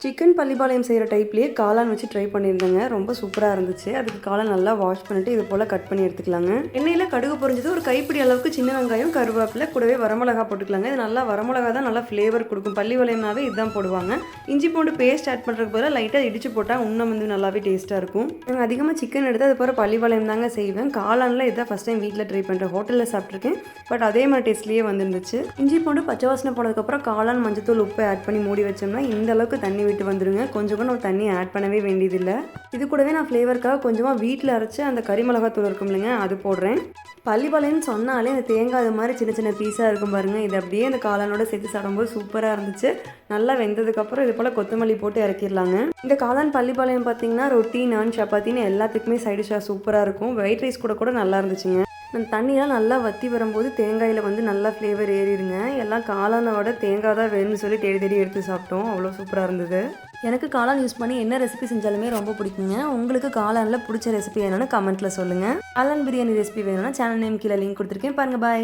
Chicken Pallipalayam செய்கிற டைப்லேயே காளான் வச்சு ட்ரை பண்ணியிருந்தேங்க. ரொம்ப சூப்பராக இருந்துச்சு. அதுக்கு காளான் நல்லா வாஷ் பண்ணிவிட்டு இது போல் கட் பண்ணி எடுத்துக்கலாங்க. எண்ணெயில் கடுகு பொரிஞ்சது ஒரு கைப்பிடி அளவுக்கு சின்ன வெங்காயம், கருவேப்பிலை, கூடவே வரமிளகா போட்டுக்கலாங்க. இது நல்லா வரமிளகா தான் நல்லா ஃப்ளேவர் கொடுக்கும். பள்ளிப்பாளையம்னாவே இதுதான் போடுவாங்க. இஞ்சி பூண்டு பேஸ்ட் ஆட் பண்ணுறதுக்கு பதிலாக லைட்டாக இடிச்சு போட்டால் இன்னும் வந்து நல்லாவே டேஸ்ட்டாக இருக்கும். நாங்கள் அதிகமாக சிக்கன் எடுத்து அது போகிற பள்ளிப்பாளையம் தாங்க செய்வேன். காளானில் இதான் ஃபஸ்ட் டைம் வீட்டில் ட்ரை பண்ணுறேன். ஹோட்டலில் சாப்பிட்ருக்கேன், பட் அதே மாதிரி டேஸ்ட்லேயே வந்துருந்துச்சு. இஞ்சி பூண்டு பச்சை வாசனை போனதுக்கப்புறம் காளான், மஞ்சத்தூள், உப்பு ஆட் பண்ணி மூடி வச்சோம்னா இந்த அளவுக்கு தண்ணி விட்டு வந்துருங்க. கொஞ்சம் கூட நம்ம தண்ணி ஆட் பண்ணவே வேண்டியதில்லை. இது கூடவே நான் ஃப்ளேவருக்காக கொஞ்சமாக வீட்டில் அரைச்சி அந்த கறி மிளகாத்தூள் இருக்கும் இல்லைங்க, அது போடுறேன். பள்ளிப்பாளையம்னு சொன்னாலே அந்த தேங்காய் அது மாதிரி சின்ன சின்ன பீஸாக இருக்கும் பாருங்கள். இது அப்படியே அந்த காளானோட சேர்த்து சாப்பிடும்போது சூப்பராக இருந்துச்சு. நல்லா வெந்ததுக்கப்புறம் இது போல் கொத்தமல்லி போட்டு இறக்கிடலாங்க. இந்த காளான் பள்ளிப்பாளையம் பார்த்தீங்கன்னா ரொட்டி, நான், சப்பாத்தின்னு எல்லாத்துக்குமே சைட் டிஷ்ஷாக சூப்பராக இருக்கும். ஒயிட் ரைஸ் கூட நல்லா இருந்துச்சுங்க. அந்த தண்ணியெல்லாம் நல்லா வற்றி வரும்போது தேங்காயில் வந்து நல்லா ஃப்ளேவர் ஏறிடுங்க. எல்லாம் காளானை விட தேங்காய் தான் வேணும்னு சொல்லி தேடி தேடி எடுத்து சாப்பிட்டோம். அவ்வளோ சூப்பராக இருந்தது. எனக்கு காளான் யூஸ் பண்ணி என்ன ரெசிபி செஞ்சாலுமே ரொம்ப பிடிக்குங்க. உங்களுக்கு காளானில் பிடிச்ச ரெசிபி என்னென்னு கமெண்ட்டில் சொல்லுங்கள். காளான் பிரியாணி ரெசிபி வேணும்னா சேனல் நேம் கீழே லிங்க் கொடுத்துருக்கேன், பாருங்கள். பாய்.